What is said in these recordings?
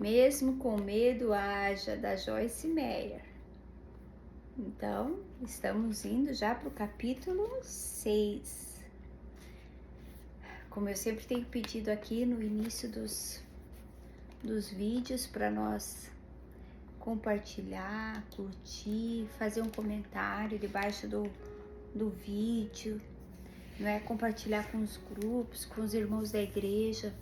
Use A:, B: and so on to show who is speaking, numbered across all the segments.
A: Mesmo com medo haja, da Joyce Meyer. Então, estamos indo já para o capítulo 6. Como eu sempre tenho pedido aqui no início dos vídeos, para nós compartilhar, curtir, fazer um comentário debaixo do vídeo, não é? Compartilhar com os grupos, com os irmãos da igreja,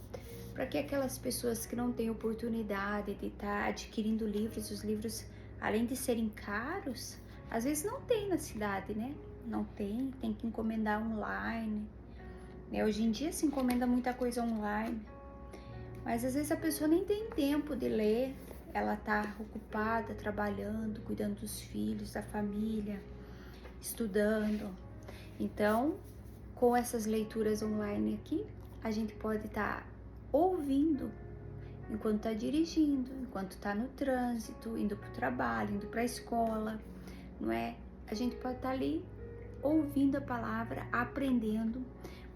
A: para que aquelas pessoas que não têm oportunidade de estar adquirindo livros, os livros, além de serem caros, às vezes não tem na cidade, né? Não tem que encomendar online, né? Hoje em dia se encomenda muita coisa online, mas às vezes a pessoa nem tem tempo de ler, ela tá ocupada, trabalhando, cuidando dos filhos, da família, estudando. Então, com essas leituras online aqui, a gente pode estar ouvindo enquanto está dirigindo, enquanto está no trânsito, indo para o trabalho, indo para a escola, não é? A gente pode estar ali ouvindo a palavra, aprendendo,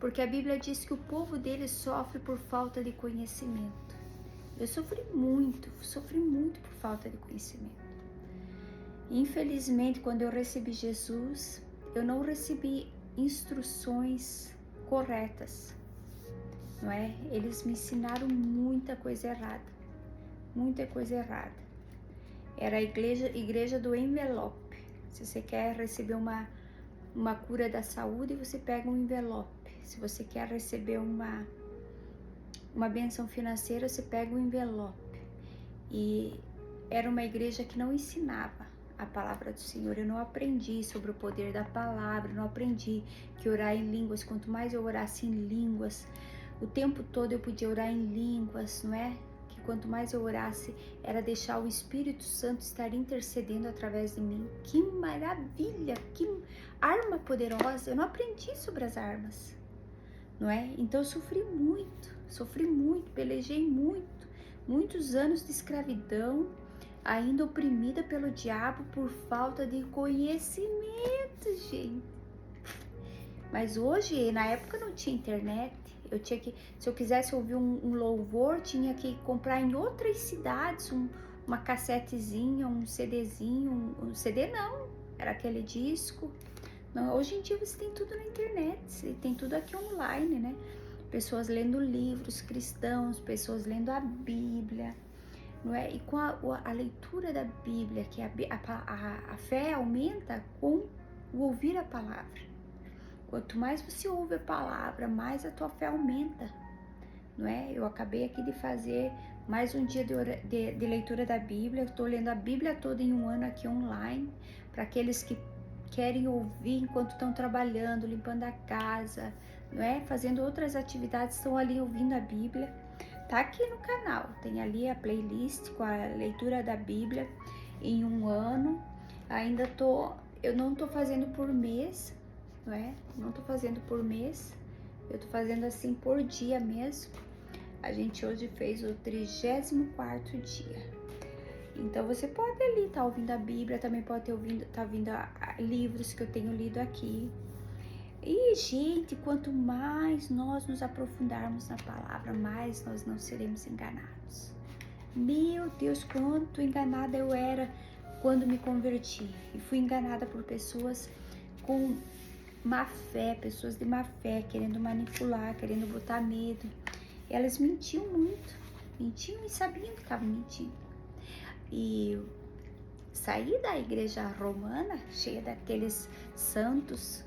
A: porque a Bíblia diz que o povo dele sofre por falta de conhecimento. Eu sofri muito por falta de conhecimento. Infelizmente, quando eu recebi Jesus, eu não recebi instruções corretas, não é? Eles me ensinaram muita coisa errada, Era a igreja do envelope. Se você quer receber uma cura da saúde, você pega um envelope. Se você quer receber uma bênção financeira, você pega um envelope. E era uma igreja que não ensinava a palavra do Senhor. Eu não aprendi sobre o poder da palavra, eu não aprendi que orar em línguas, quanto mais eu orasse em línguas, o tempo todo eu podia orar em línguas, não é? Que quanto mais eu orasse, era deixar o Espírito Santo estar intercedendo através de mim. Que maravilha, que arma poderosa. Eu não aprendi sobre as armas, não é? Então eu sofri muito, pelejei muitos anos de escravidão, ainda oprimida pelo diabo por falta de conhecimento, gente. Mas hoje, na época não tinha internet, eu tinha que, se eu quisesse ouvir um louvor, tinha que comprar em outras cidades uma cassetezinha, um CDzinho, um CD não, era aquele disco. Não, hoje em dia você tem tudo na internet, você tem tudo aqui online, né? Pessoas lendo livros cristãos, pessoas lendo a Bíblia, não é? E com a leitura da Bíblia, que a fé aumenta com o ouvir a palavra. Quanto mais você ouve a palavra, mais a tua fé aumenta, não é? Eu acabei aqui de fazer mais um dia de leitura da Bíblia. Eu estou lendo a Bíblia toda em um ano aqui online, para aqueles que querem ouvir enquanto estão trabalhando, limpando a casa, não é? Fazendo outras atividades, estão ali ouvindo a Bíblia. Tá aqui no canal, tem ali a playlist com a leitura da Bíblia em um ano. Eu não tô fazendo por mês, não é? Não tô fazendo por mês, eu tô fazendo assim por dia mesmo. A gente hoje fez o 34º dia. Então você pode ali estar ouvindo a Bíblia, também pode estar ouvindo livros que eu tenho lido aqui. E, gente, quanto mais nós nos aprofundarmos na palavra, mais nós não seremos enganados. Meu Deus, quanto enganada eu era quando me converti. E fui enganada por pessoas com má fé, pessoas de má fé, querendo manipular, querendo botar medo. Elas mentiam muito, mentiam e sabiam que estavam mentindo. E saí da igreja romana, cheia daqueles santos,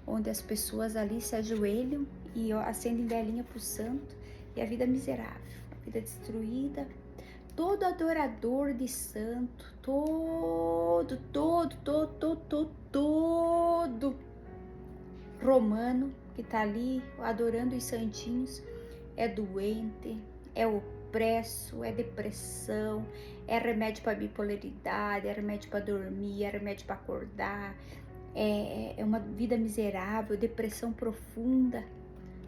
A: onde as pessoas ali se ajoelham e acendem velinha pro santo, e a vida miserável, a vida destruída. Todo adorador de santo, todo romano que tá ali adorando os santinhos é doente, é opresso, é depressão, é remédio para bipolaridade, é remédio para dormir, é remédio para acordar, é uma vida miserável, depressão profunda,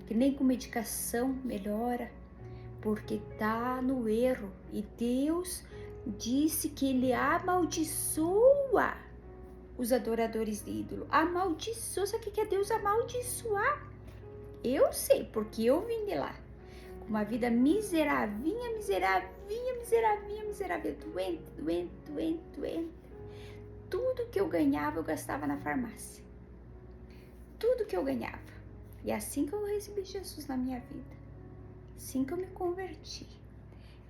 A: que nem com medicação melhora, porque tá no erro. E Deus disse que Ele amaldiçoa os adoradores de ídolo. Amaldiçoa, sabe o que é Deus amaldiçoar? Eu sei, porque eu vim de lá, com uma vida miseravinha, miserável, doente. Tudo que eu ganhava, eu gastava na farmácia. Tudo que eu ganhava. E assim que eu recebi Jesus na minha vida, assim que eu me converti,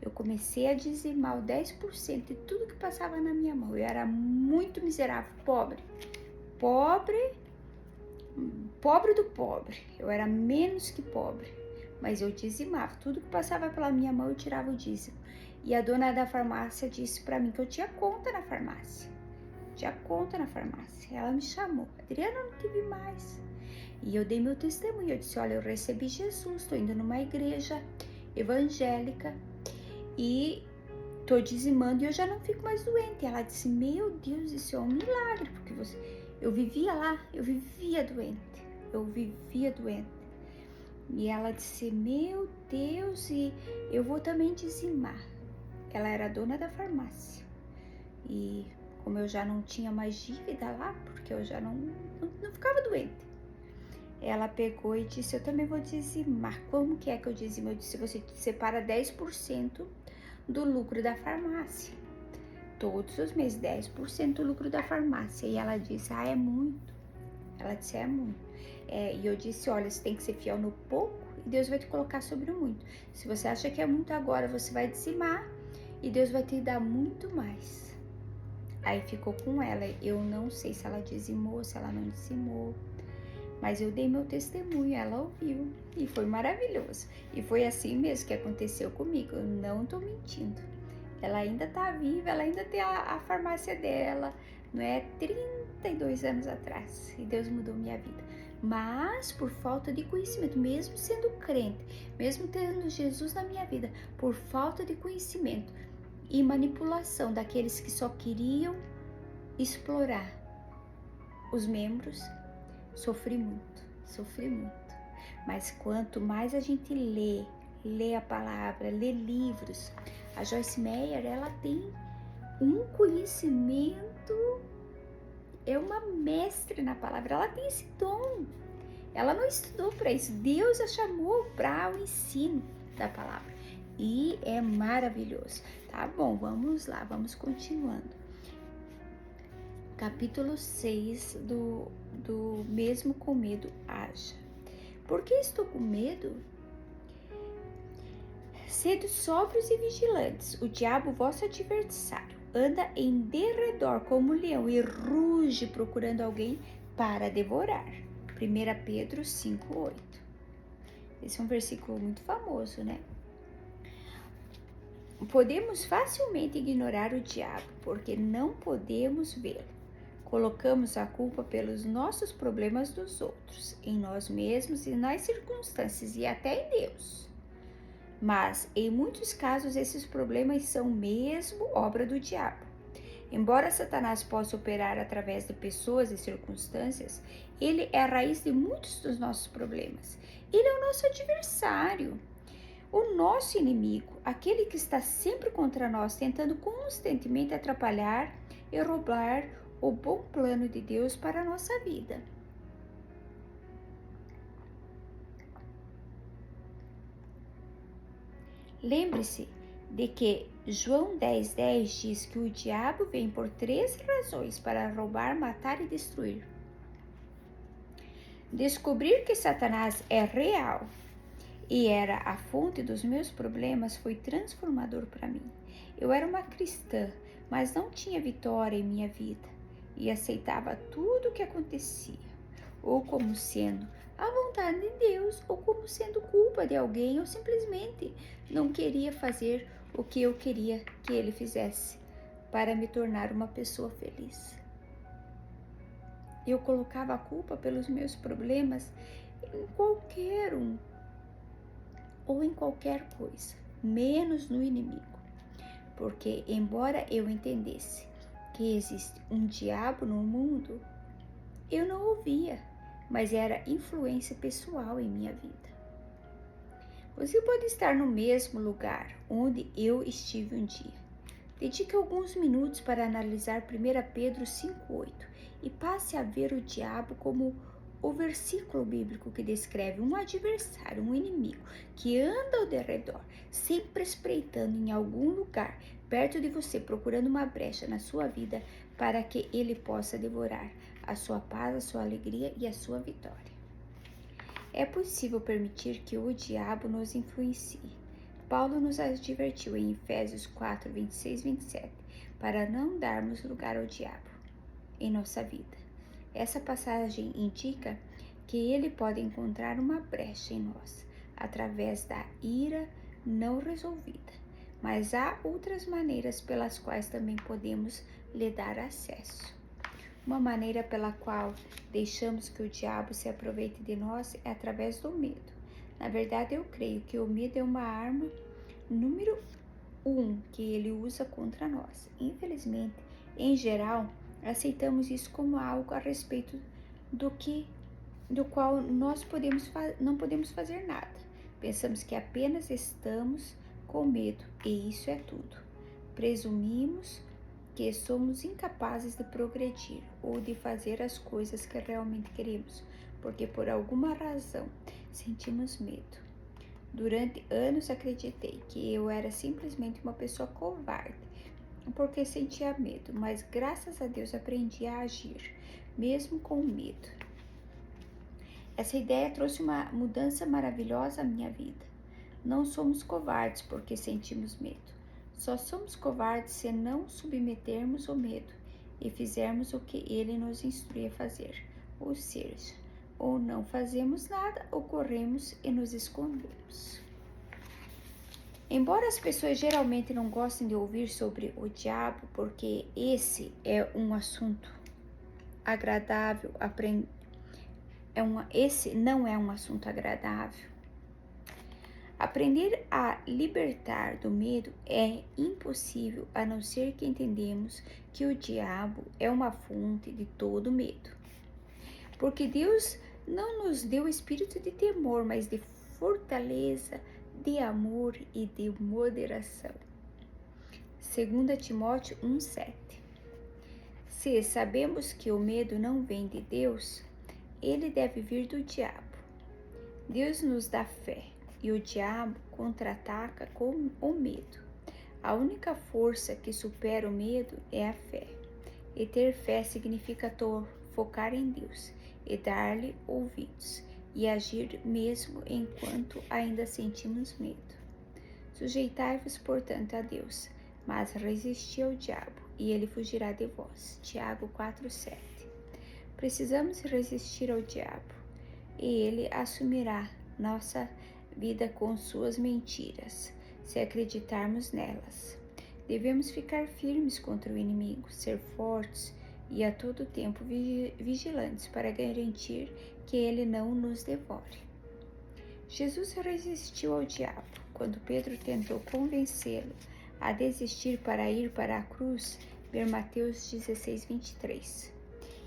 A: eu comecei a dizimar o 10% de tudo que passava na minha mão. Eu era muito miserável, pobre do pobre. Eu era menos que pobre, mas eu dizimava. Tudo que passava pela minha mão, eu tirava o dízimo. E a dona da farmácia disse pra mim que eu tinha conta na farmácia. Ela me chamou. Adriana, não tive mais. E eu dei meu testemunho. Eu disse, olha, eu recebi Jesus, estou indo numa igreja evangélica e tô dizimando e eu já não fico mais doente. Ela disse, meu Deus, isso é um milagre, porque eu vivia lá, eu vivia doente. E ela disse, meu Deus, e eu vou também dizimar. Ela era dona da farmácia. E como eu já não tinha mais dívida lá, porque eu já não ficava doente, ela pegou e disse, eu também vou dizimar. Como que é que eu dizimo? Eu disse, você separa 10% do lucro da farmácia. Todos os meses, 10% do lucro da farmácia. E ela disse, é muito. Ela disse, é muito. E eu disse, olha, você tem que ser fiel no pouco e Deus vai te colocar sobre o muito. Se você acha que é muito agora, você vai dizimar e Deus vai te dar muito mais. Aí ficou com ela. Eu não sei se ela dizimou, se ela não dizimou. Mas eu dei meu testemunho, ela ouviu e foi maravilhoso. E foi assim mesmo que aconteceu comigo, eu não tô mentindo. Ela ainda tá viva, ela ainda tem a farmácia dela, não é? 32 anos atrás, e Deus mudou minha vida. Mas por falta de conhecimento, mesmo sendo crente, mesmo tendo Jesus na minha vida, por falta de conhecimento e manipulação daqueles que só queriam explorar os membros, sofri muito. Mas quanto mais a gente lê a palavra, lê livros, a Joyce Meyer, ela tem um conhecimento, é uma mestre na palavra, ela tem esse dom. Ela não estudou para isso, Deus a chamou para o ensino da palavra. E é maravilhoso. Tá bom, vamos lá, vamos continuando. Capítulo 6 do Mesmo com Medo Haja. Por que estou com medo? Sede sóbrios e vigilantes. O diabo, vosso adversário, anda em derredor como um leão e ruge procurando alguém para devorar. 1 Pedro 5,8. Esse é um versículo muito famoso, né? Podemos facilmente ignorar o diabo porque não podemos vê-lo. Colocamos a culpa pelos nossos problemas dos outros, em nós mesmos e nas circunstâncias e até em Deus. Mas, em muitos casos, esses problemas são mesmo obra do diabo. Embora Satanás possa operar através de pessoas e circunstâncias, ele é a raiz de muitos dos nossos problemas. Ele é o nosso adversário, o nosso inimigo, aquele que está sempre contra nós, tentando constantemente atrapalhar e roubar o bom plano de Deus para a nossa vida. Lembre-se de que João 10,10 diz que o diabo vem por 3 razões: para roubar, matar e destruir. Descobrir que Satanás é real e era a fonte dos meus problemas foi transformador para mim. Eu era uma cristã, mas não tinha vitória em minha vida e aceitava tudo o que acontecia, ou como sendo a vontade de Deus, ou como sendo culpa de alguém, ou simplesmente não queria fazer o que eu queria que ele fizesse para me tornar uma pessoa feliz. Eu colocava a culpa pelos meus problemas em qualquer um, ou em qualquer coisa, menos no inimigo. Porque, embora eu entendesse que existe um diabo no mundo, eu não ouvia, mas era influência pessoal em minha vida. Você pode estar no mesmo lugar onde eu estive um dia. Dedique alguns minutos para analisar 1 Pedro 5,8 e passe a ver o diabo como o versículo bíblico que descreve um adversário, um inimigo, que anda ao derredor, sempre espreitando em algum lugar perto de você, procurando uma brecha na sua vida para que ele possa devorar a sua paz, a sua alegria e a sua vitória. É possível permitir que o diabo nos influencie. Paulo nos advertiu em Efésios 4, 26 e 27, para não darmos lugar ao diabo em nossa vida. Essa passagem indica que ele pode encontrar uma brecha em nós, através da ira não resolvida, mas há outras maneiras pelas quais também podemos lhe dar acesso. Uma maneira pela qual deixamos que o diabo se aproveite de nós é através do medo. Na verdade, eu creio que o medo é uma arma número 1 que ele usa contra nós. Infelizmente, em geral, aceitamos isso como algo a respeito do qual nós não podemos fazer nada. Pensamos que apenas estamos com medo e isso é tudo. Presumimos que somos incapazes de progredir ou de fazer as coisas que realmente queremos, porque por alguma razão sentimos medo. Durante anos acreditei que eu era simplesmente uma pessoa covarde, porque sentia medo, mas graças a Deus aprendi a agir, mesmo com medo. Essa ideia trouxe uma mudança maravilhosa à minha vida. Não somos covardes porque sentimos medo. Só somos covardes se não submetermos o medo e fizermos o que ele nos instrui a fazer, ou seja, ou não fazemos nada ou corremos e nos escondemos. Embora as pessoas geralmente não gostem de ouvir sobre o diabo, porque esse é um assunto agradável, esse não é um assunto agradável. Aprender a libertar do medo é impossível a não ser que entendemos que o diabo é uma fonte de todo medo. Porque Deus não nos deu espírito de temor, mas de fortaleza, de amor e de moderação. 2 Timóteo 1,7. Se sabemos que o medo não vem de Deus, ele deve vir do diabo. Deus nos dá fé e o diabo contra-ataca com o medo. A única força que supera o medo é a fé. E ter fé significa focar em Deus e dar-lhe ouvidos e agir mesmo enquanto ainda sentimos medo. Sujeitai-vos, portanto, a Deus, mas resisti ao diabo e ele fugirá de vós. Tiago 4,7. Precisamos resistir ao diabo e ele assumirá nossa vida com suas mentiras, se acreditarmos nelas. Devemos ficar firmes contra o inimigo, ser fortes e a todo tempo vigilantes para garantir que ele não nos devore. Jesus resistiu ao diabo. Quando Pedro tentou convencê-lo a desistir para ir para a cruz, ver Mateus 16, 23.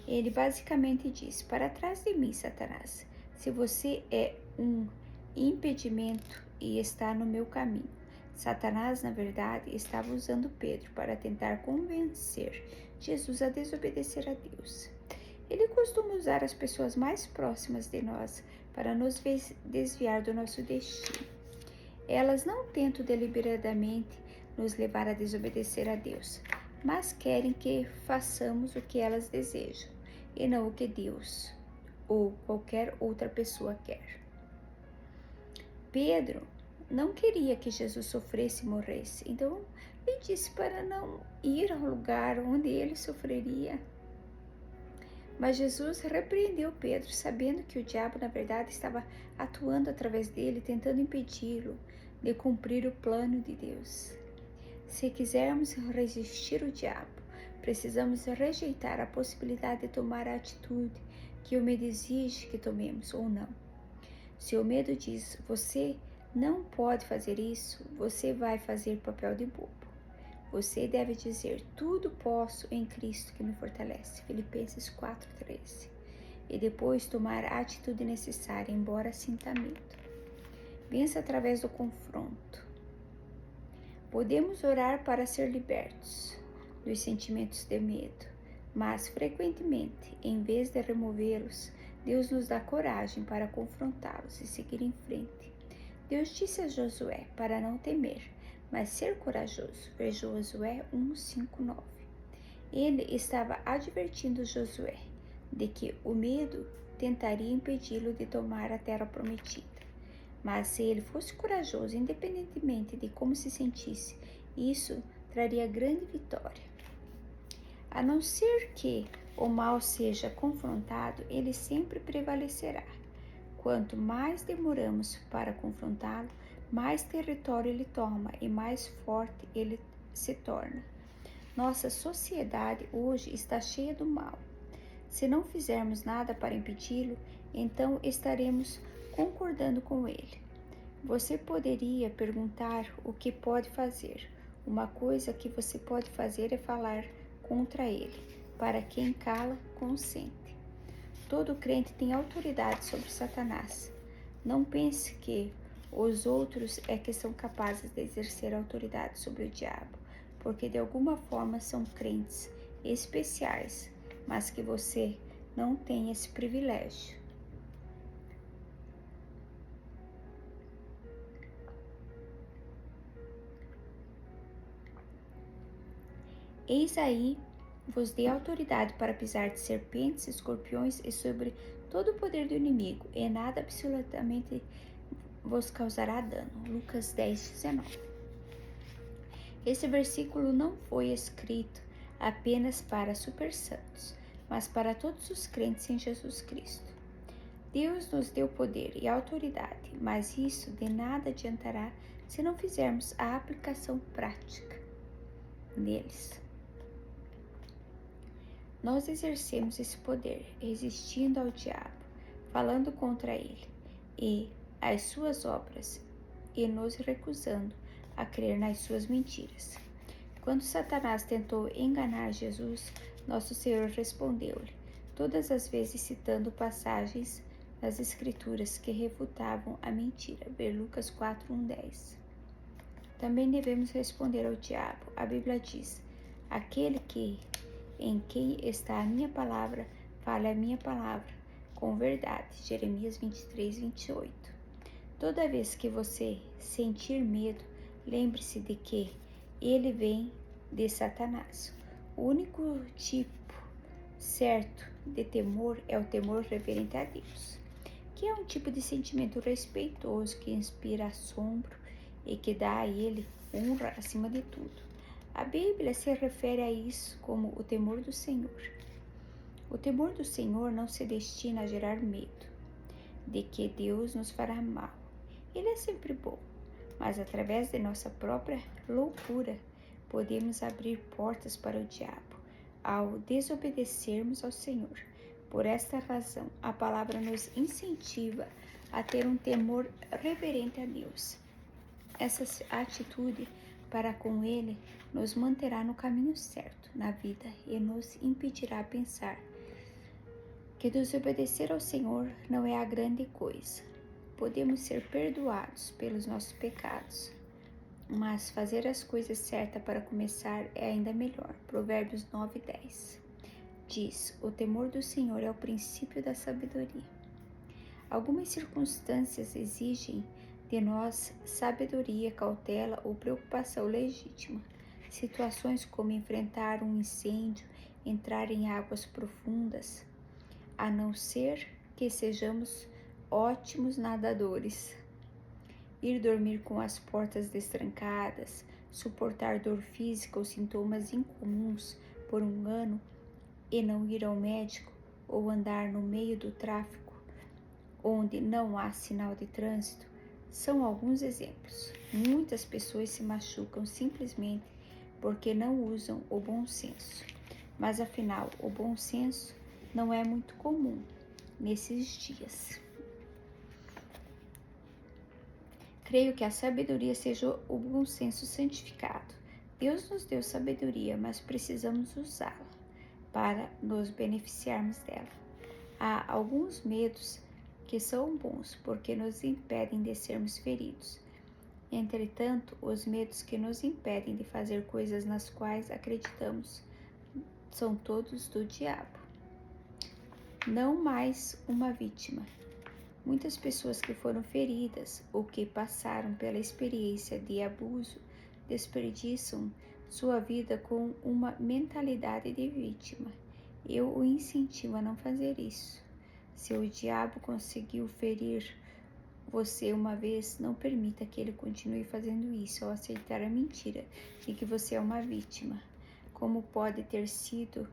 A: Ele basicamente diz: para trás de mim, Satanás, se você é um impedimento e está no meu caminho. Satanás, na verdade, estava usando Pedro para tentar convencer Jesus a desobedecer a Deus. Ele costuma usar as pessoas mais próximas de nós para nos desviar do nosso destino. Elas não tentam deliberadamente nos levar a desobedecer a Deus, mas querem que façamos o que elas desejam e não o que Deus ou qualquer outra pessoa quer. Pedro não queria que Jesus sofresse e morresse, então ele disse para não ir ao lugar onde ele sofreria. Mas Jesus repreendeu Pedro, sabendo que o diabo, na verdade, estava atuando através dele, tentando impedi-lo de cumprir o plano de Deus. Se quisermos resistir ao diabo, precisamos rejeitar a possibilidade de tomar a atitude que o medo exige que tomemos ou não. Se o medo diz, você não pode fazer isso, você vai fazer papel de bobo. Você deve dizer, tudo posso em Cristo que me fortalece. Filipenses 4,13. E depois tomar a atitude necessária, embora sinta medo. Vença através do confronto. Podemos orar para ser libertos dos sentimentos de medo, mas frequentemente, em vez de removê-los, Deus nos dá coragem para confrontá-los e seguir em frente. Deus disse a Josué para não temer, mas ser corajoso. Ver Josué 1, 5, 9. Ele estava advertindo Josué de que o medo tentaria impedi-lo de tomar a terra prometida. Mas se ele fosse corajoso, independentemente de como se sentisse, isso traria grande vitória. A não ser que o mal seja confrontado, ele sempre prevalecerá. Quanto mais demoramos para confrontá-lo, mais território ele toma e mais forte ele se torna. Nossa sociedade hoje está cheia do mal. Se não fizermos nada para impedi-lo, então estaremos concordando com ele. Você poderia perguntar o que pode fazer. Uma coisa que você pode fazer é falar contra ele. Para quem cala, consente. Todo crente tem autoridade sobre Satanás. Não pense que os outros é que são capazes de exercer autoridade sobre o diabo, porque de alguma forma são crentes especiais, mas que você não tem esse privilégio. Eis aí vos dei autoridade para pisar de serpentes, escorpiões e sobre todo o poder do inimigo, e nada absolutamente vos causará dano. Lucas 10, 19. Esse versículo não foi escrito apenas para super santos, mas para todos os crentes em Jesus Cristo. Deus nos deu poder e autoridade, mas isso de nada adiantará se não fizermos a aplicação prática neles. Nós exercemos esse poder resistindo ao diabo, falando contra ele e as suas obras e nos recusando a crer nas suas mentiras. Quando Satanás tentou enganar Jesus, nosso Senhor respondeu-lhe, todas as vezes citando passagens das Escrituras que refutavam a mentira. Ver Lucas 4, 1, 10. Também devemos responder ao diabo. A Bíblia diz, aquele em quem está a minha palavra, fale a minha palavra com verdade. Jeremias 23, 28. Toda vez que você sentir medo, lembre-se de que ele vem de Satanás. O único tipo certo de temor é o temor reverente a Deus, que é um tipo de sentimento respeitoso que inspira assombro e que dá a ele honra acima de tudo. A Bíblia se refere a isso como o temor do Senhor. O temor do Senhor não se destina a gerar medo de que Deus nos fará mal. Ele é sempre bom, mas através de nossa própria loucura podemos abrir portas para o diabo ao desobedecermos ao Senhor. Por esta razão, a palavra nos incentiva a ter um temor reverente a Deus. Essa atitude para com Ele nos manterá no caminho certo na vida e nos impedirá pensar que desobedecer ao Senhor não é a grande coisa. Podemos ser perdoados pelos nossos pecados, mas fazer as coisas certas para começar é ainda melhor. Provérbios 9, 10. Diz, o temor do Senhor é o princípio da sabedoria. Algumas circunstâncias exigem de nós sabedoria, cautela ou preocupação legítima. Situações como enfrentar um incêndio, entrar em águas profundas, a não ser que sejamos ótimos nadadores. Ir dormir com as portas destrancadas, suportar dor física ou sintomas incomuns por um ano e não ir ao médico, ou andar no meio do tráfico onde não há sinal de trânsito, são alguns exemplos. Muitas pessoas se machucam simplesmente porque não usam o bom senso. Mas afinal, o bom senso não é muito comum nesses dias. Creio que a sabedoria seja o bom senso santificado. Deus nos deu sabedoria, mas precisamos usá-la para nos beneficiarmos dela. Há alguns medos que são bons porque nos impedem de sermos feridos. Entretanto, os medos que nos impedem de fazer coisas nas quais acreditamos são todos do diabo. não mais uma vítima. Muitas pessoas que foram feridas ou que passaram pela experiência de abuso desperdiçam sua vida com uma mentalidade de vítima. Eu o incentivo a não fazer isso. Se o diabo conseguiu ferir você uma vez, não permita que ele continue fazendo isso ao aceitar a mentira de que você é uma vítima, como pode ter sido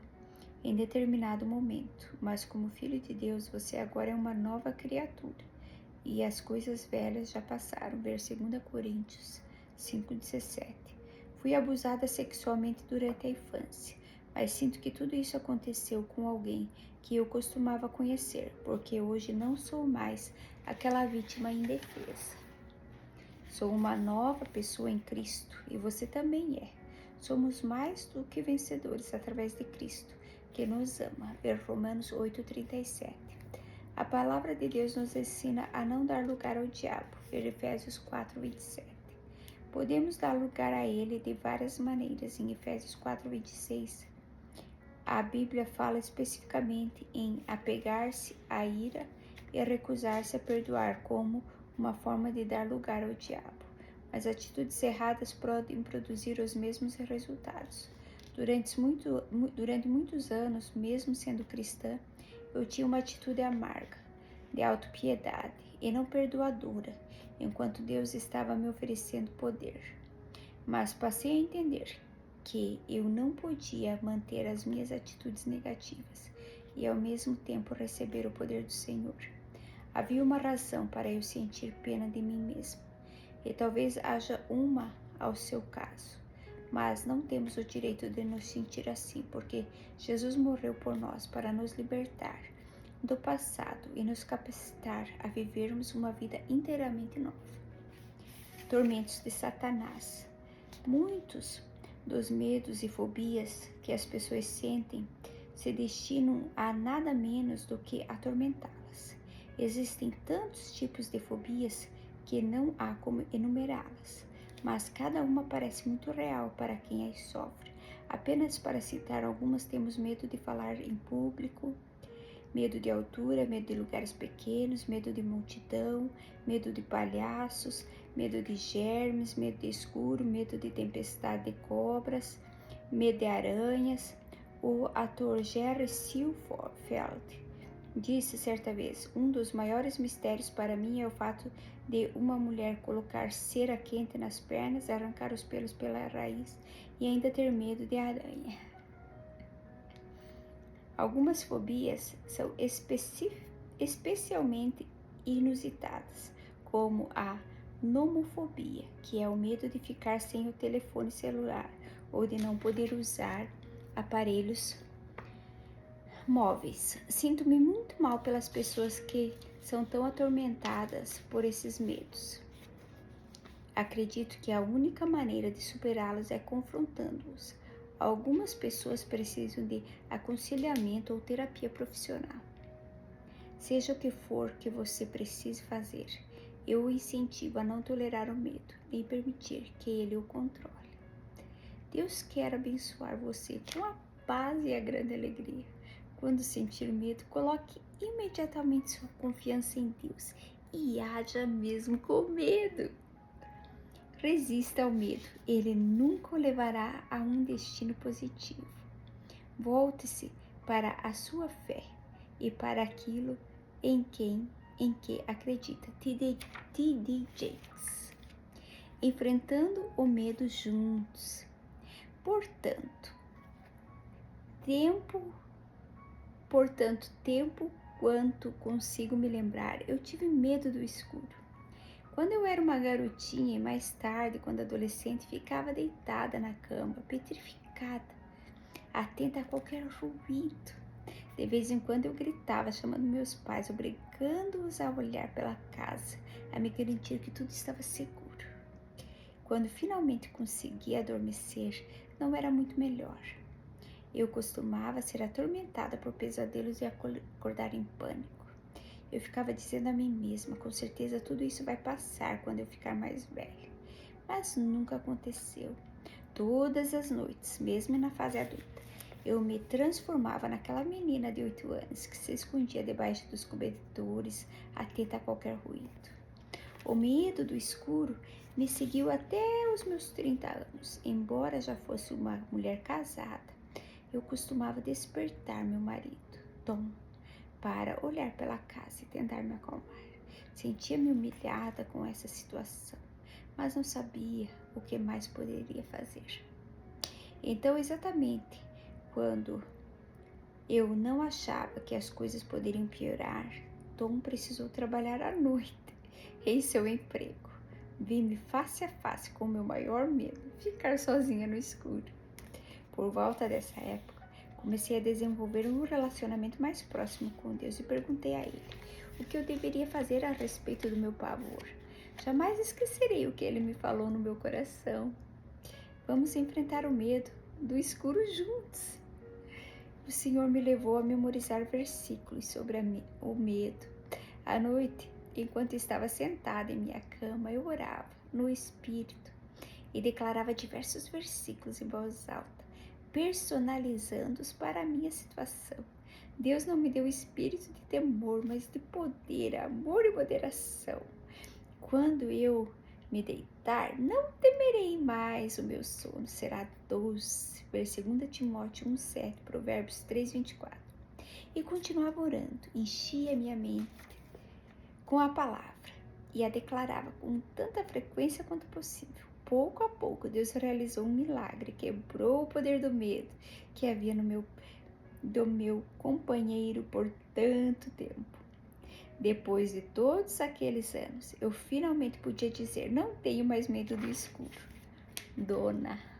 A: em determinado momento. Mas como filho de Deus, você agora é uma nova criatura e as coisas velhas já passaram. Ver 2 Coríntios 5,17. Fui abusada sexualmente durante a infância, mas sinto que tudo isso aconteceu com alguém que eu costumava conhecer, porque hoje não sou mais aquela vítima indefesa. Sou uma nova pessoa em Cristo e você também é. Somos mais do que vencedores através de Cristo, que nos ama. Ver Romanos 8,37. A palavra de Deus nos ensina a não dar lugar ao diabo. Ver Efésios 4,27. Podemos dar lugar a ele de várias maneiras. Em Efésios 4,26, a Bíblia fala especificamente em apegar-se à ira e recusar-se a perdoar como uma forma de dar lugar ao diabo. Mas atitudes erradas podem produzir os mesmos resultados. Durante muitos anos, mesmo sendo cristã, eu tinha uma atitude amarga, de autopiedade e não perdoadora, enquanto Deus estava me oferecendo poder. Mas passei a entender que eu não podia manter as minhas atitudes negativas e ao mesmo tempo receber o poder do Senhor. Havia uma razão para eu sentir pena de mim mesma, e talvez haja uma ao seu caso, mas não temos o direito de nos sentir assim, porque Jesus morreu por nós para nos libertar do passado e nos capacitar a vivermos uma vida inteiramente nova. Tormentos de Satanás. Muitos dos medos e fobias que as pessoas sentem se destinam a nada menos do que atormentá-las. Existem tantos tipos de fobias que não há como enumerá-las, mas cada uma parece muito real para quem as sofre. Apenas para citar algumas, temos medo de falar em público, medo de altura, medo de lugares pequenos, medo de multidão, medo de palhaços, medo de germes, medo de escuro, medo de tempestade de cobras, medo de aranhas. O ator Jerry Seinfeld disse certa vez: um dos maiores mistérios para mim é o fato de uma mulher colocar cera quente nas pernas, arrancar os pelos pela raiz e ainda ter medo de aranha. Algumas fobias são especialmente inusitadas, como a nomofobia, que é o medo de ficar sem o telefone celular ou de não poder usar aparelhos móveis. Sinto-me muito mal pelas pessoas que são tão atormentadas por esses medos. Acredito que a única maneira de superá-los é confrontando-os. Algumas pessoas precisam de aconselhamento ou terapia profissional. Seja o que for que você precise fazer, eu o incentivo a não tolerar o medo, nem permitir que ele o controle. Deus quer abençoar você com a paz e a grande alegria. Quando sentir medo, coloque imediatamente sua confiança em Deus e haja mesmo com medo. Resista ao medo, ele nunca o levará a um destino positivo. Volte-se para a sua fé e para aquilo em que acredita. T.D. Jakes. Enfrentando o medo juntos. Portanto, tempo quanto consigo me lembrar, eu tive medo do escuro. Quando eu era uma garotinha e mais tarde, quando adolescente, ficava deitada na cama, petrificada, atenta a qualquer ruído. De vez em quando eu gritava, chamando meus pais, obrigando-os a olhar pela casa, a me garantir que tudo estava seguro. Quando finalmente conseguia adormecer, não era muito melhor. Eu costumava ser atormentada por pesadelos e acordar em pânico. Eu ficava dizendo a mim mesma, com certeza tudo isso vai passar quando eu ficar mais velha. Mas nunca aconteceu. Todas as noites, mesmo na fase adulta, eu me transformava naquela menina de 8 anos que se escondia debaixo dos cobertores, atenta a qualquer ruído. O medo do escuro me seguiu até os meus 30 anos. Embora já fosse uma mulher casada, eu costumava despertar meu marido, Tom, para olhar pela casa e tentar me acalmar. Sentia-me humilhada com essa situação, mas não sabia o que mais poderia fazer. Então, exatamente quando eu não achava que as coisas poderiam piorar, Tom precisou trabalhar à noite em seu emprego. Vi-me face a face com o meu maior medo, ficar sozinha no escuro. Por volta dessa época, comecei a desenvolver um relacionamento mais próximo com Deus e perguntei a Ele o que eu deveria fazer a respeito do meu pavor. Jamais esquecerei o que Ele me falou no meu coração. Vamos enfrentar o medo do escuro juntos. O Senhor me levou a memorizar versículos sobre o medo. À noite, enquanto estava sentada em minha cama, eu orava no Espírito e declarava diversos versículos em voz alta, personalizando-os para a minha situação. Deus não me deu espírito de temor, mas de poder, amor e moderação. Quando eu me deitar, não temerei mais, o meu sono será doce. 2 Timóteo 1,7, Provérbios 3,24. E continuava orando, enchia minha mente com a palavra e a declarava com tanta frequência quanto possível. Pouco a pouco, Deus realizou um milagre, quebrou o poder do medo que havia do meu companheiro por tanto tempo. Depois de todos aqueles anos, eu finalmente podia dizer: não tenho mais medo do escuro. Dona